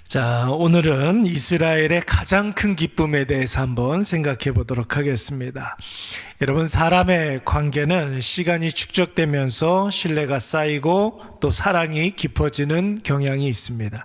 자, 오늘은 이스라엘의 가장 큰 기쁨에 대해서 한번 생각해 보도록 하겠습니다. 여러분, 사람의 관계는 시간이 축적되면서 신뢰가 쌓이고 또 사랑이 깊어지는 경향이 있습니다.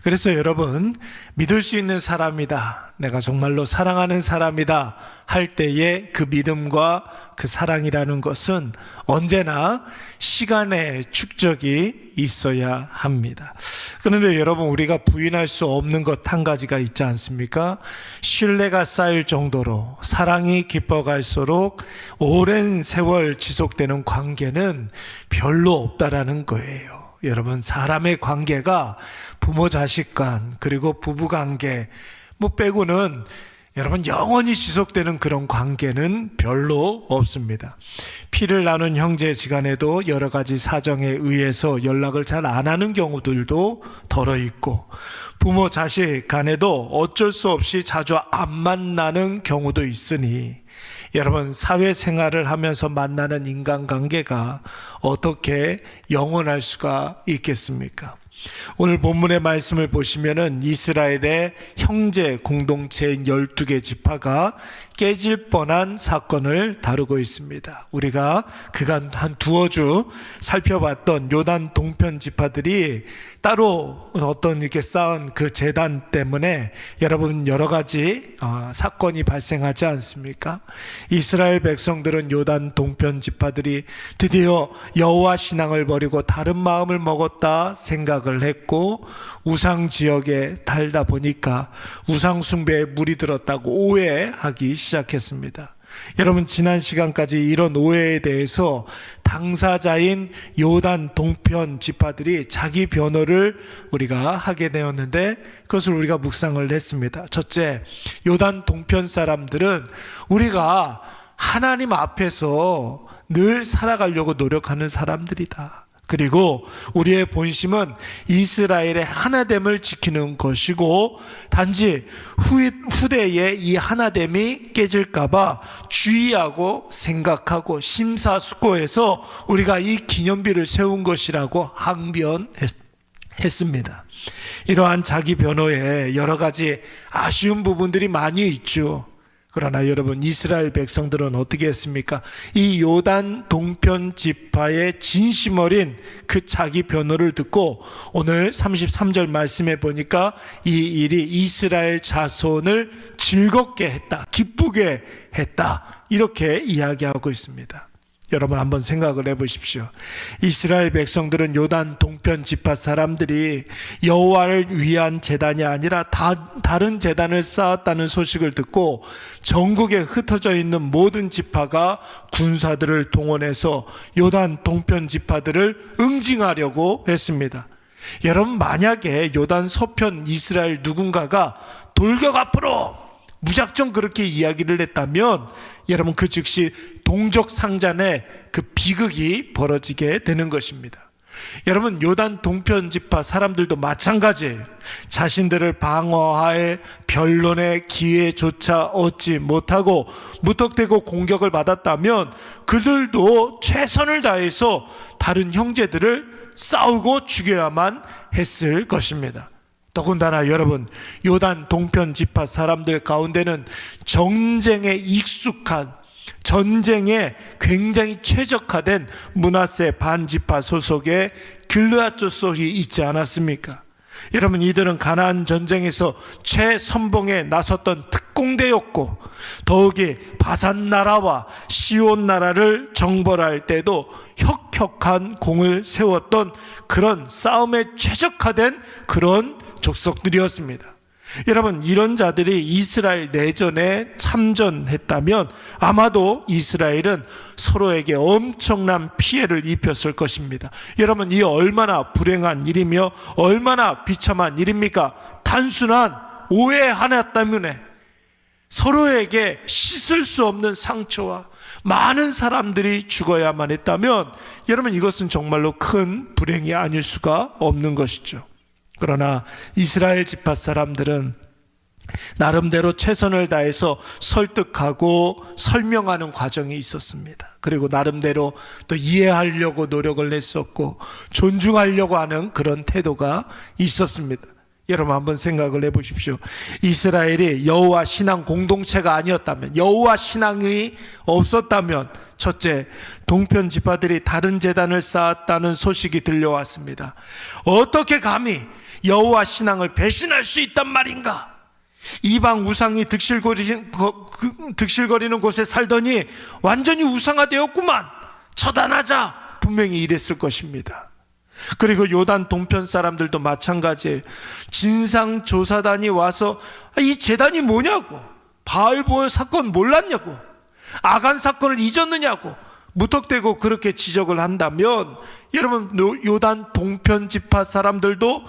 그래서 여러분, 믿을 수 있는 사람이다, 내가 정말로 사랑하는 사람이다 할 때의 그 믿음과 그 사랑이라는 것은 언제나 시간의 축적이 있어야 합니다. 그런데 여러분, 우리가 부인할 수 없는 것 한 가지가 있지 않습니까? 신뢰가 쌓일 정도로 사랑이 깊어갈수록 오랜 세월 지속되는 관계는 별로 없다라는 거예요. 여러분, 사람의 관계가 부모 자식 간, 그리고 부부 관계 빼고는 여러분, 영원히 지속되는 그런 관계는 별로 없습니다. 피를 나눈 형제지간에도 여러 가지 사정에 의해서 연락을 잘 안 하는 경우들도 덜어 있고, 부모 자식 간에도 어쩔 수 없이 자주 안 만나는 경우도 있으니, 여러분, 사회생활을 하면서 만나는 인간관계가 어떻게 영원할 수가 있겠습니까? 오늘 본문의 말씀을 보시면은 이스라엘의 형제 공동체인 12개 지파가 깨질 뻔한 사건을 다루고 있습니다. 우리가 그간 한 두어 주 살펴봤던 요단 동편 지파들이 따로 어떤 이렇게 쌓은 그 제단 때문에 여러분 여러 가지 사건이 발생하지 않습니까? 이스라엘 백성들은 요단 동편 지파들이 드디어 여호와 신앙을 버리고 다른 마음을 먹었다 생각을 했고, 우상 지역에 달다 보니까 우상 숭배에 물이 들었다고 오해하기 시작했습니다. 여러분, 지난 시간까지 이런 오해에 대해서 당사자인 요단 동편 지파들이 자기 변호를 우리가 하게 되었는데, 그것을 우리가 묵상을 했습니다. 첫째, 요단 동편 사람들은 우리가 하나님 앞에서 늘 살아가려고 노력하는 사람들이다. 그리고 우리의 본심은 이스라엘의 하나됨을 지키는 것이고, 단지 후대에 이 하나됨이 깨질까봐 주의하고 생각하고 심사숙고해서 우리가 이 기념비를 세운 것이라고 항변했습니다. 이러한 자기 변호에 여러 가지 아쉬운 부분들이 많이 있죠. 그러나 여러분, 이스라엘 백성들은 어떻게 했습니까? 이 요단 동편 지파의 진심 어린 그 자기 변호를 듣고 오늘 33절 말씀에 보니까 이 일이 이스라엘 자손을 즐겁게 했다, 기쁘게 했다, 이렇게 이야기하고 있습니다. 여러분, 한번 생각을 해보십시오. 이스라엘 백성들은 요단 동편 지파 사람들이 여호와를 위한 제단이 아니라 다른 제단을 쌓았다는 소식을 듣고 전국에 흩어져 있는 모든 지파가 군사들을 동원해서 요단 동편 지파들을 응징하려고 했습니다. 여러분, 만약에 요단 서편 이스라엘 누군가가 돌격 앞으로 무작정 그렇게 이야기를 했다면 여러분, 그 즉시 동족 상잔의 그 비극이 벌어지게 되는 것입니다. 여러분, 요단 동편 지파 사람들도 마찬가지예요. 자신들을 방어할 변론의 기회조차 얻지 못하고 무턱대고 공격을 받았다면 그들도 최선을 다해서 다른 형제들을 싸우고 죽여야만 했을 것입니다. 더군다나 여러분, 요단 동편 지파 사람들 가운데는 전쟁에 익숙한, 전쟁에 굉장히 최적화된 므낫세 반지파 소속의 길르앗 족속이 있지 않았습니까? 여러분, 이들은 가나안 전쟁에서 최선봉에 나섰던 특공대였고, 더욱이 바산 나라와 시온 나라를 정벌할 때도 혁혁한 공을 세웠던 그런 싸움에 최적화된 그런 족속들이었습니다. 여러분, 이런 자들이 이스라엘 내전에 참전했다면 아마도 이스라엘은 서로에게 엄청난 피해를 입혔을 것입니다. 여러분, 이 얼마나 불행한 일이며 얼마나 비참한 일입니까? 단순한 오해 하나 때문에 서로에게 씻을 수 없는 상처와 많은 사람들이 죽어야만 했다면 여러분, 이것은 정말로 큰 불행이 아닐 수가 없는 것이죠. 그러나 이스라엘 지파 사람들은 나름대로 최선을 다해서 설득하고 설명하는 과정이 있었습니다. 그리고 나름대로 또 이해하려고 노력을 했었고 존중하려고 하는 그런 태도가 있었습니다. 여러분 한번 생각을 해보십시오. 이스라엘이 여호와 신앙 공동체가 아니었다면, 여호와 신앙이 없었다면, 첫째, 동편 지파들이 다른 제단을 쌓았다는 소식이 들려왔습니다. 어떻게 감히 여호와 신앙을 배신할 수 있단 말인가? 이방 우상이 득실거리는 곳에 살더니 완전히 우상화되었구만, 처단하자, 분명히 이랬을 것입니다. 그리고 요단 동편 사람들도 마찬가지예요. 진상조사단이 와서 이 제단이 뭐냐고, 바알보알 사건 몰랐냐고, 아간 사건을 잊었느냐고 무턱대고 그렇게 지적을 한다면, 여러분 요단 동편 지파 사람들도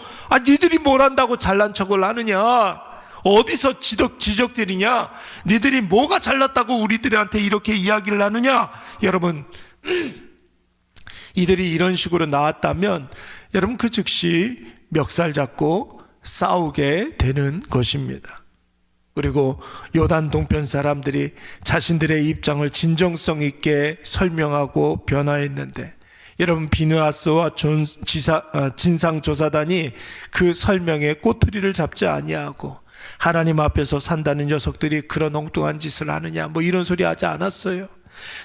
니들이 뭘 한다고 잘난 척을 하느냐, 어디서 지적들이냐, 니들이 뭐가 잘났다고 우리들한테 이렇게 이야기를 하느냐. 여러분 이들이 이런 식으로 나왔다면 여러분 그 즉시 멱살 잡고 싸우게 되는 것입니다. 그리고 요단 동편 사람들이 자신들의 입장을 진정성 있게 설명하고 변화했는데, 여러분 비느하스와 진상조사단이 그 설명에 꼬투리를 잡지 아니하고 하나님 앞에서 산다는 녀석들이 그런 엉뚱한 짓을 하느냐, 이런 소리 하지 않았어요.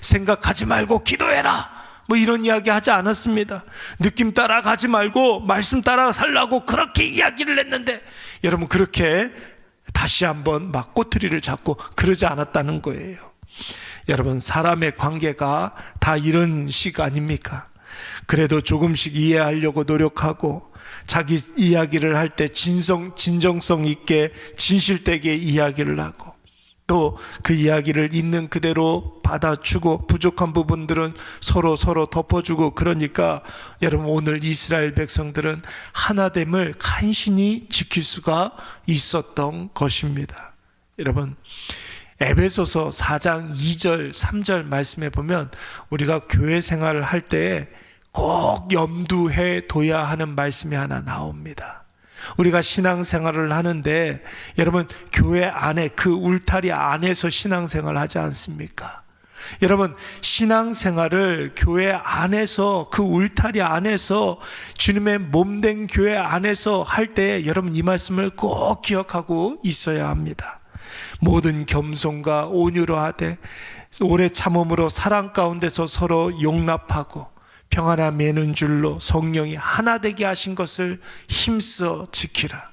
생각하지 말고 기도해라, 이런 이야기 하지 않았습니다. 느낌 따라 가지 말고 말씀 따라 살라고 그렇게 이야기를 했는데, 여러분 그렇게 다시 한번 막 꼬투리를 잡고 그러지 않았다는 거예요. 여러분 사람의 관계가 다 이런 식 아닙니까? 그래도 조금씩 이해하려고 노력하고 자기 이야기를 할 때 진정성 있게 진실되게 이야기를 하고, 또 그 이야기를 있는 그대로 받아주고 부족한 부분들은 서로 덮어주고, 그러니까 여러분 오늘 이스라엘 백성들은 하나됨을 간신히 지킬 수가 있었던 것입니다. 여러분 에베소서 4장 2절 3절 말씀에 보면 우리가 교회 생활을 할 때 꼭 염두해 둬야 하는 말씀이 하나 나옵니다. 우리가 신앙생활을 하는데 여러분 교회 안에 그 울타리 안에서 신앙생활을 하지 않습니까? 여러분 신앙생활을 교회 안에서, 그 울타리 안에서, 주님의 몸된 교회 안에서 할 때 여러분 이 말씀을 꼭 기억하고 있어야 합니다. 모든 겸손과 온유로 하되 오래 참음으로 사랑 가운데서 서로 용납하고 평안하 매는 줄로 성령이 하나 되게 하신 것을 힘써 지키라.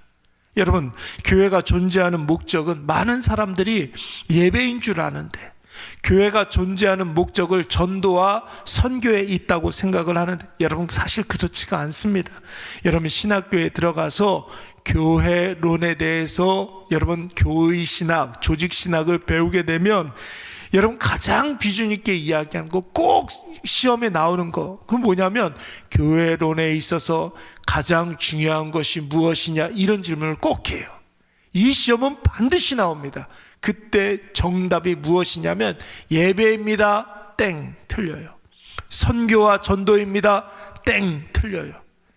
여러분 교회가 존재하는 목적은 많은 사람들이 예배인 줄 아는데, 교회가 존재하는 목적을 전도와 선교에 있다고 생각을 하는데, 여러분 사실 그렇지가 않습니다. 여러분 신학교에 들어가서 교회론에 대해서 여러분 교의 신학, 조직 신학을 배우게 되면 여러분 가장 비중 있게 이야기하는 거, 꼭 시험에 나오는 거, 그건 뭐냐면 교회론에 있어서 가장 중요한 것이 무엇이냐, 이런 질문을 꼭 해요. 이 시험은 반드시 나옵니다. 그때 정답이 무엇이냐면 예배입니다. 땡, 틀려요. 선교와 전도입니다. 땡, 틀려요.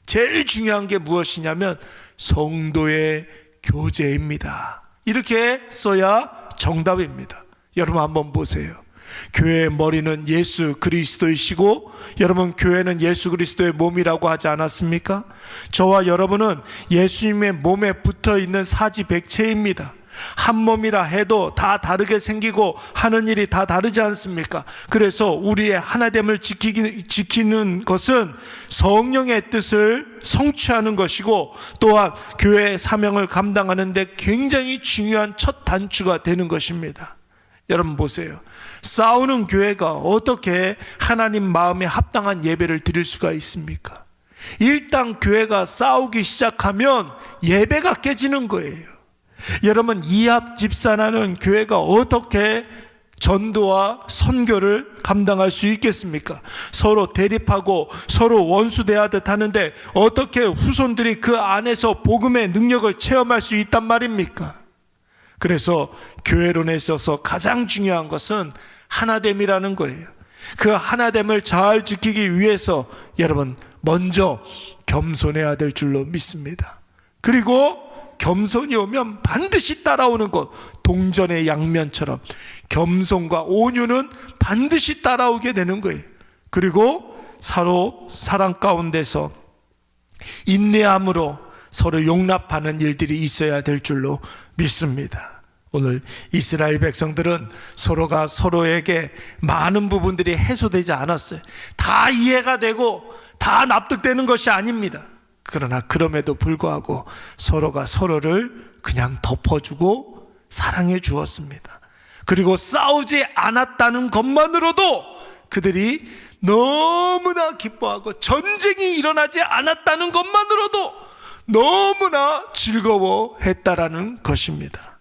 제일 중요한 게 무엇이냐면 성도의 교제입니다. 이렇게 써야 정답입니다. 여러분 한번 보세요. 교회의 머리는 예수 그리스도이시고, 여러분 교회는 예수 그리스도의 몸이라고 하지 않았습니까? 저와 여러분은 예수님의 몸에 붙어있는 사지백체입니다. 한 몸이라 해도 다 다르게 생기고 하는 일이 다 다르지 않습니까? 그래서 우리의 하나됨을 지키는 것은 성령의 뜻을 성취하는 것이고, 또한 교회의 사명을 감당하는 데 굉장히 중요한 첫 단추가 되는 것입니다. 여러분 보세요. 싸우는 교회가 어떻게 하나님 마음에 합당한 예배를 드릴 수가 있습니까? 일단 교회가 싸우기 시작하면 예배가 깨지는 거예요. 여러분 이합 집산하는 교회가 어떻게 전도와 선교를 감당할 수 있겠습니까? 서로 대립하고 서로 원수대하듯 하는데 어떻게 후손들이 그 안에서 복음의 능력을 체험할 수 있단 말입니까? 그래서 교회론에 있어서 가장 중요한 것은 하나됨이라는 거예요. 그 하나됨을 잘 지키기 위해서 여러분 먼저 겸손해야 될 줄로 믿습니다. 그리고 겸손이 오면 반드시 따라오는 것, 동전의 양면처럼 겸손과 온유는 반드시 따라오게 되는 거예요. 그리고 서로 사랑 가운데서 인내함으로 서로 용납하는 일들이 있어야 될 줄로 믿습니다. 오늘 이스라엘 백성들은 서로가 서로에게 많은 부분들이 해소되지 않았어요. 다 이해가 되고 다 납득되는 것이 아닙니다. 그러나 그럼에도 불구하고 서로가 서로를 그냥 덮어주고 사랑해 주었습니다. 그리고 싸우지 않았다는 것만으로도 그들이 너무나 기뻐하고, 전쟁이 일어나지 않았다는 것만으로도 너무나 즐거워했다라는 것입니다.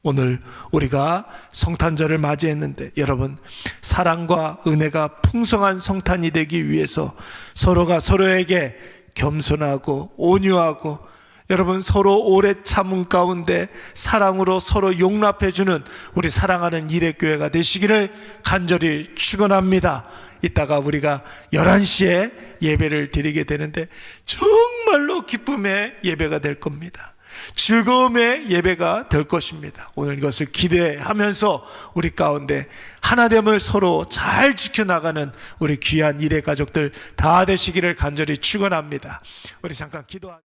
오늘 우리가 성탄절을 맞이했는데 여러분, 사랑과 은혜가 풍성한 성탄이 되기 위해서 서로가 서로에게 겸손하고 온유하고, 여러분 서로 오래 참은 가운데 사랑으로 서로 용납해주는 우리 사랑하는 일회교회가 되시기를 간절히 축원합니다. 이따가 우리가 11시에 예배를 드리게 되는데 정말로 기쁨의 예배가 될 겁니다. 즐거움의 예배가 될 것입니다. 오늘 이것을 기대하면서 우리 가운데 하나됨을 서로 잘 지켜나가는 우리 귀한 일회 가족들 다 되시기를 간절히 축원합니다. 우리 잠깐 기도하겠습니다.